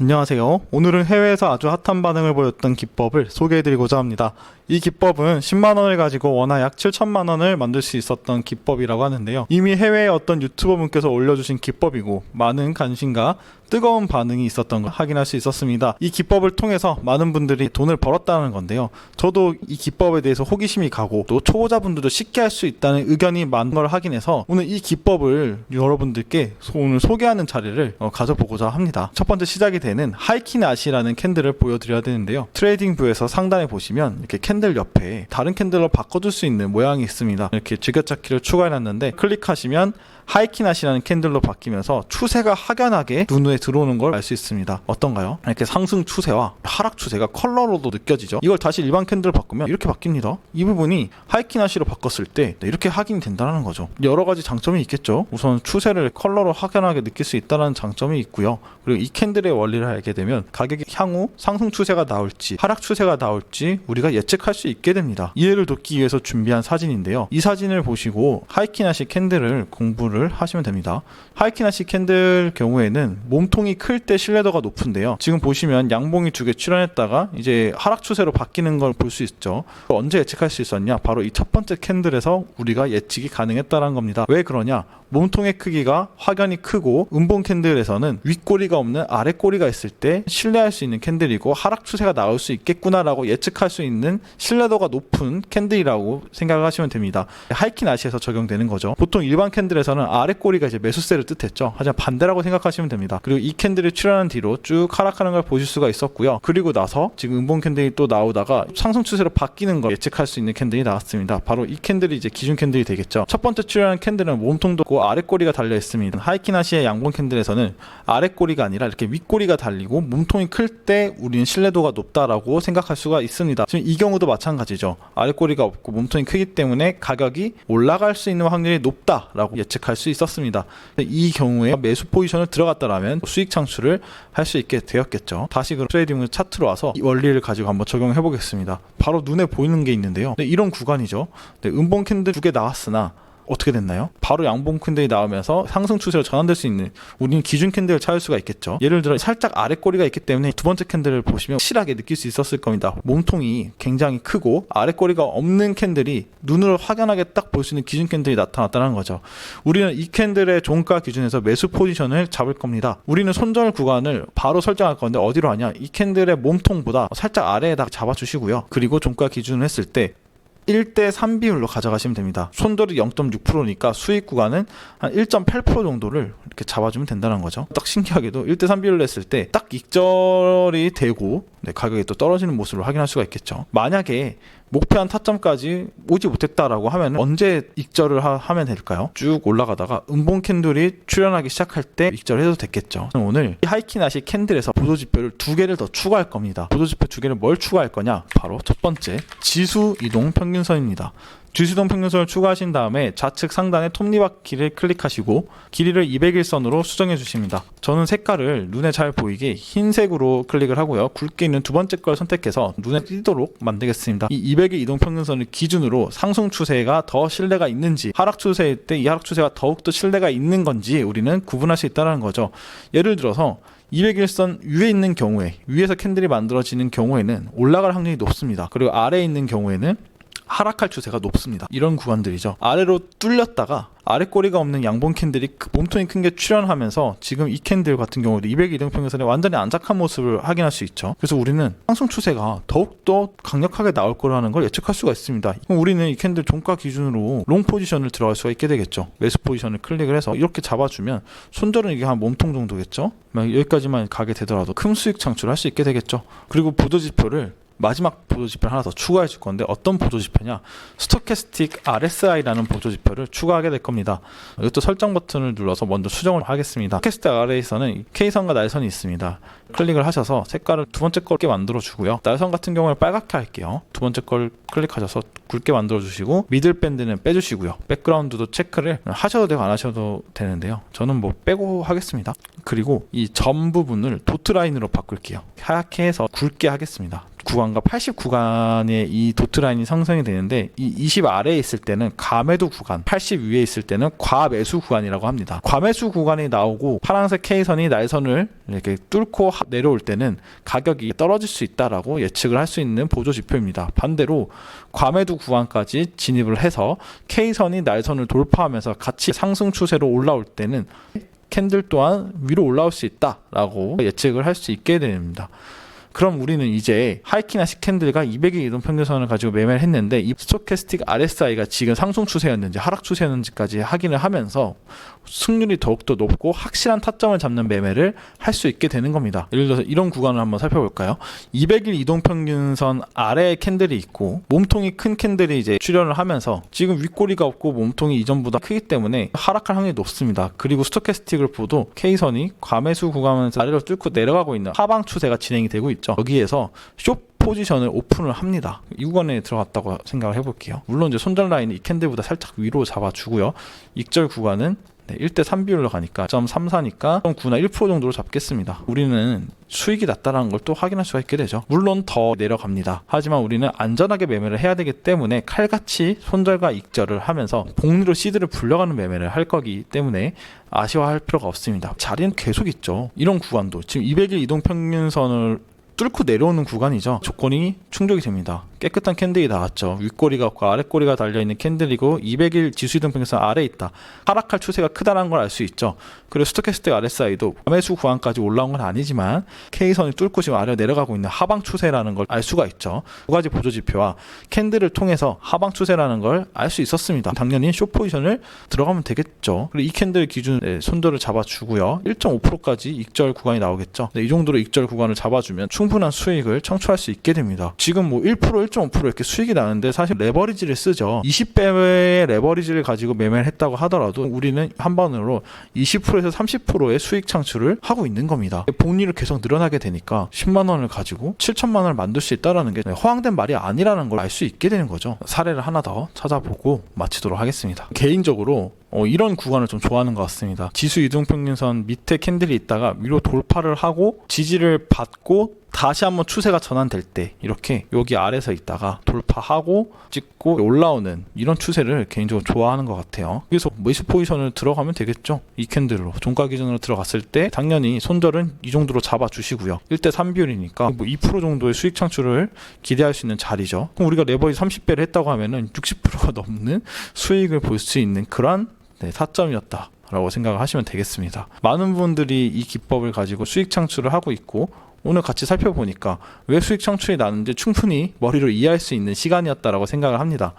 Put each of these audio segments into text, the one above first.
안녕하세요. 오늘은 해외에서 아주 핫한 반응을 보였던 기법을 소개해드리고자 합니다. 이 기법은 10만원을 가지고 원화 약 7천만원을 만들 수 있었던 기법이라고 하는데요. 이미 해외의 어떤 유튜버 분께서 올려주신 기법이고 많은 관심과 뜨거운 반응이 있었던 걸 확인할 수 있었습니다. 이 기법을 통해서 많은 분들이 돈을 벌었다는 건데요. 저도 이 기법에 대해서 호기심이 가고 또 초보자분들도 쉽게 할 수 있다는 의견이 많은 걸 확인해서 오늘 이 기법을 여러분들께 오늘 소개하는 자리를 가져보고자 합니다. 첫 번째 시작이 되는 하이키나시라는 캔들을 보여드려야 되는데요. 트레이딩 뷰에서 상단에 보시면 이렇게 캔들 옆에 다른 캔들로 바꿔줄 수 있는 모양이 있습니다. 이렇게 즐겨찾기를 추가해놨는데 클릭하시면 하이키나시라는 캔들로 바뀌면서 추세가 확연하게 눈에 들어오는 걸 알 수 있습니다. 어떤가요? 이렇게 상승 추세와 하락 추세가 컬러로도 느껴지죠. 이걸 다시 일반 캔들로 바꾸면 이렇게 바뀝니다. 이 부분이 하이키나시로 바꿨을 때 이렇게 확인이 된다는 거죠. 여러 가지 장점이 있겠죠. 우선 추세를 컬러로 확연하게 느낄 수 있다는 장점이 있고요. 그리고 이 캔들의 원리를 알게 되면 가격이 향후 상승 추세가 나올지 하락 추세가 나올지 우리가 예측할 수 있게 됩니다. 이해를 돕기 위해서 준비한 사진인데요. 이 사진을 보시고 하이키나시 캔들을 공부를 하시면 됩니다. 하이키나시 캔들 경우에는 몸통이 클 때 신뢰도가 높은데요. 지금 보시면 양봉이 두 개 출현했다가 이제 하락 추세로 바뀌는 걸 볼 수 있죠. 언제 예측할 수 있었냐? 바로 이 첫 번째 캔들에서 우리가 예측이 가능했다는 겁니다. 왜 그러냐? 몸통의 크기가 확연히 크고 음봉 캔들에서는 윗꼬리가 없는 아랫꼬리가 있을 때 신뢰할 수 있는 캔들이고 하락 추세가 나올 수 있겠구나라고 예측할 수 있는 신뢰도가 높은 캔들이라고 생각하시면 됩니다. 하이키나시에서 적용되는 거죠. 보통 일반 캔들에서는 아랫꼬리가 이제 매수세를 뜻했죠. 하지만 반대라고 생각하시면 됩니다. 그리고 이 캔들이 출현한 뒤로 쭉 하락하는 걸 보실 수가 있었고요. 그리고 나서 지금 음봉 캔들이 또 나오다가 상승 추세로 바뀌는 걸 예측할 수 있는 캔들이 나왔습니다. 바로 이 캔들이 이제 기준 캔들이 되겠죠. 첫 번째 출현한 캔들은 몸통도 아랫꼬리가 달려 있습니다. 하이키나시의 양봉 캔들에서는 아랫꼬리가 아니라 이렇게 윗꼬리가 달리고 몸통이 클 때 우리는 신뢰도가 높다라고 생각할 수가 있습니다. 지금 이 경우도 마찬가지죠. 아랫꼬리가 없고 몸통이 크기 때문에 가격이 올라갈 수 있는 확률이 높다라고 예측할 수 있었습니다. 이 경우에 매수 포지션을 들어갔다라면 수익 창출을 할 수 있게 되었겠죠. 다시 그럼 트레이딩 차트로 와서 이 원리를 가지고 한번 적용해 보겠습니다. 바로 눈에 보이는 게 있는데요. 이런 구간이죠. 음봉 캔들 두 개 나왔으나 어떻게 됐나요? 바로 양봉 캔들이 나오면서 상승 추세로 전환될 수 있는 우리는 기준 캔들을 찾을 수가 있겠죠. 예를 들어 살짝 아랫꼬리가 있기 때문에 두 번째 캔들을 보시면 확실하게 느낄 수 있었을 겁니다. 몸통이 굉장히 크고 아랫꼬리가 없는 캔들이 눈으로 확연하게 딱 볼 수 있는 기준 캔들이 나타났다는 거죠. 우리는 이 캔들의 종가 기준에서 매수 포지션을 잡을 겁니다. 우리는 손절 구간을 바로 설정할 건데 어디로 하냐? 이 캔들의 몸통보다 살짝 아래에다가 잡아주시고요. 그리고 종가 기준을 했을 때 1대3 비율로 가져가시면 됩니다. 손절이 0.6%니까 수익 구간은 한 1.8% 정도를 이렇게 잡아주면 된다는 거죠. 딱 신기하게도 1대3 비율로 했을 때 딱 익절이 되고 가격이 또 떨어지는 모습을 확인할 수가 있겠죠. 만약에 목표한 타점까지 오지 못했다라고 하면 언제 익절을 하면 될까요? 쭉 올라가다가 음봉 캔들이 출현하기 시작할 때 익절을 해도 됐겠죠. 오늘 이 하이키나시 캔들에서 보조지표를 두 개를 더 추가할 겁니다. 보조지표 두 개를 뭘 추가할 거냐? 바로 첫 번째 지수 이동 평균선입니다. 지수이동 평균선을 추가하신 다음에 좌측 상단에 톱니바퀴를 클릭하시고 길이를 200일선으로 수정해 주십니다. 저는 색깔을 눈에 잘 보이게 흰색으로 클릭을 하고요. 굵게 있는 두 번째 걸 선택해서 눈에 띄도록 만들겠습니다. 이 200일 이동 평균선을 기준으로 상승 추세가 더 신뢰가 있는지 하락 추세일 때 이 하락 추세가 더욱더 신뢰가 있는 건지 우리는 구분할 수 있다는 거죠. 예를 들어서 200일선 위에 있는 경우에 위에서 캔들이 만들어지는 경우에는 올라갈 확률이 높습니다. 그리고 아래에 있는 경우에는 하락할 추세가 높습니다. 이런 구간들이죠. 아래로 뚫렸다가 아랫꼬리가 없는 양봉 캔들이 몸통이 큰 게 출현하면서 지금 이 캔들 같은 경우도 200 이동평균선에 완전히 안착한 모습을 확인할 수 있죠. 그래서 우리는 상승 추세가 더욱더 강력하게 나올 거라는 걸 예측할 수가 있습니다. 그럼 우리는 이 캔들 종가 기준으로 롱 포지션을 들어갈 수가 있게 되겠죠. 매수 포지션을 클릭을 해서 이렇게 잡아주면 손절은 이게 한 몸통 정도겠죠. 여기까지만 가게 되더라도 큰 수익 창출을 할 수 있게 되겠죠. 그리고 보조지표를 마지막 보조지표를 하나 더 추가해 줄 건데 어떤 보조지표냐? 스토캐스틱 RSI라는 보조지표를 추가하게 될 겁니다. 이것도 설정 버튼을 눌러서 먼저 수정을 하겠습니다. 스토캐스틱 RSI에서는 K선과 날선이 있습니다. 클릭을 하셔서 색깔을 두 번째 걸 굵게 만들어 주고요. 날선 같은 경우는 빨갛게 할게요. 두 번째 걸 클릭하셔서 굵게 만들어 주시고 미들 밴드는 빼주시고요. 백그라운드도 체크를 하셔도 되고 안 하셔도 되는데요. 저는 뭐 빼고 하겠습니다. 그리고 이 점 부분을 도트 라인으로 바꿀게요. 하얗게 해서 굵게 하겠습니다. 구간과 80 구간의 이 도트 라인이 형성이 되는데, 이 20 아래에 있을 때는 가매도 구간, 80 위에 있을 때는 과매수 구간이라고 합니다. 과매수 구간이 나오고 파란색 K선이 날선을 이렇게 뚫고 내려올 때는 가격이 떨어질 수 있다라고 예측을 할 수 있는 보조 지표입니다. 반대로 과매도 구간까지 진입을 해서 K선이 날선을 돌파하면서 같이 상승 추세로 올라올 때는 캔들 또한 위로 올라올 수 있다라고 예측을 할 수 있게 됩니다. 그럼 우리는 이제 하이키나시 캔들과 200일 이동 평균선을 가지고 매매를 했는데, 이 스토캐스틱 RSI가 지금 상승 추세였는지 하락 추세였는지까지 확인을 하면서 승률이 더욱더 높고 확실한 타점을 잡는 매매를 할 수 있게 되는 겁니다. 예를 들어서 이런 구간을 한번 살펴볼까요? 200일 이동 평균선 아래에 캔들이 있고 몸통이 큰 캔들이 이제 출현을 하면서 지금 윗꼬리가 없고 몸통이 이전보다 크기 때문에 하락할 확률이 높습니다. 그리고 스토캐스틱을 보도 K선이 과매수 구간에서 아래로 뚫고 내려가고 있는 하방 추세가 진행이 되고 있죠. 여기에서 숏 포지션을 오픈을 합니다. 이 구간에 들어갔다고 생각을 해볼게요. 물론 이제 손절 라인은 이 캔들보다 살짝 위로 잡아주고요. 익절 구간은 1대3 비율로 가니까 0.34니까 0.9나 1% 정도로 잡겠습니다. 우리는 수익이 낮다는 걸 또 확인할 수가 있게 되죠. 물론 더 내려갑니다. 하지만 우리는 안전하게 매매를 해야 되기 때문에 칼같이 손절과 익절을 하면서 복리로 시드를 불려가는 매매를 할 거기 때문에 아쉬워할 필요가 없습니다. 자리는 계속 있죠. 이런 구간도 지금 200일 이동평균선을 뚫고 내려오는 구간이죠. 조건이 충족이 됩니다. 깨끗한 캔들이 나왔죠. 윗꼬리가 없고 아랫꼬리가 달려있는 캔들이고 200일 지수이동평균선 아래에 있다. 하락할 추세가 크다는 걸 알 수 있죠. 그리고 스토캐스틱 RSI도 매수 구간까지 올라온 건 아니지만 K선이 뚫고 지금 아래로 내려가고 있는 하방 추세라는 걸 알 수가 있죠. 두 가지 보조지표와 캔들을 통해서 하방 추세라는 걸 알 수 있었습니다. 당연히 숏 포지션을 들어가면 되겠죠. 그리고 이 캔들 기준 손절을 잡아주고요. 1.5%까지 익절 구간이 나오겠죠. 이 정도로 익절 구간을 잡아주면 충분한 수익을 창출할 수 있게 됩니다. 지금 뭐 1%, 1.5% 이렇게 수익이 나는데 사실 레버리지를 쓰죠. 20배의 레버리지를 가지고 매매를 했다고 하더라도 우리는 한 번으로 20%에서 30%의 수익 창출을 하고 있는 겁니다. 복리를 계속 늘어나게 되니까 10만 원을 가지고 7천만 원을 만들 수 있다는 게 허황된 말이 아니라는 걸 알 수 있게 되는 거죠. 사례를 하나 더 찾아보고 마치도록 하겠습니다. 개인적으로 이런 구간을 좀 좋아하는 것 같습니다. 지수 이동평균선 밑에 캔들이 있다가 위로 돌파를 하고 지지를 받고 다시 한번 추세가 전환될 때 이렇게 여기 아래서 있다가 돌파하고 찍고 올라오는 이런 추세를 개인적으로 좋아하는 것 같아요. 그래서 매수 포지션을 들어가면 되겠죠. 이 캔들로 종가 기준으로 들어갔을 때 당연히 손절은 이 정도로 잡아주시고요. 1대3 비율이니까 뭐 2% 정도의 수익 창출을 기대할 수 있는 자리죠. 그럼 우리가 레버리지 30배를 했다고 하면은 60%가 넘는 수익을 볼 수 있는 그런 타점이었다 라고 생각을 하시면 되겠습니다. 많은 분들이 이 기법을 가지고 수익 창출을 하고 있고 오늘 같이 살펴보니까 왜 수익 창출이 나는지 충분히 머리로 이해할 수 있는 시간이었다라고 생각을 합니다.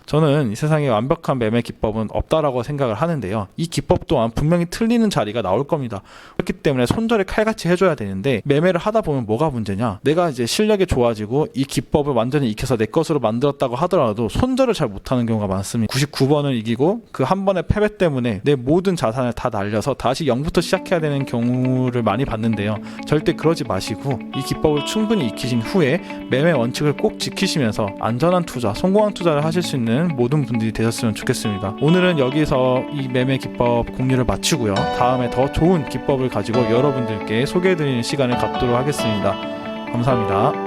저는 이 세상에 완벽한 매매 기법은 없다라고 생각을 하는데요. 이 기법 또한 분명히 틀리는 자리가 나올 겁니다. 그렇기 때문에 손절을 칼같이 해줘야 되는데 매매를 하다 보면 뭐가 문제냐? 내가 이제 실력이 좋아지고 이 기법을 완전히 익혀서 내 것으로 만들었다고 하더라도 손절을 잘 못하는 경우가 많습니다. 99번을 이기고 그 한 번의 패배 때문에 내 모든 자산을 다 날려서 다시 0부터 시작해야 되는 경우를 많이 봤는데요. 절대 그러지 마시고 이 기법을 충분히 익히신 후에 매매 원칙을 꼭 지키시면서 안전한 투자, 성공한 투자를 하실 수 있는 모든 분들이 되셨으면 좋겠습니다. 오늘은 여기서 이 매매 기법 공유를 마치고요. 다음에 더 좋은 기법을 가지고 여러분들께 소개해드리는 시간을 갖도록 하겠습니다. 감사합니다.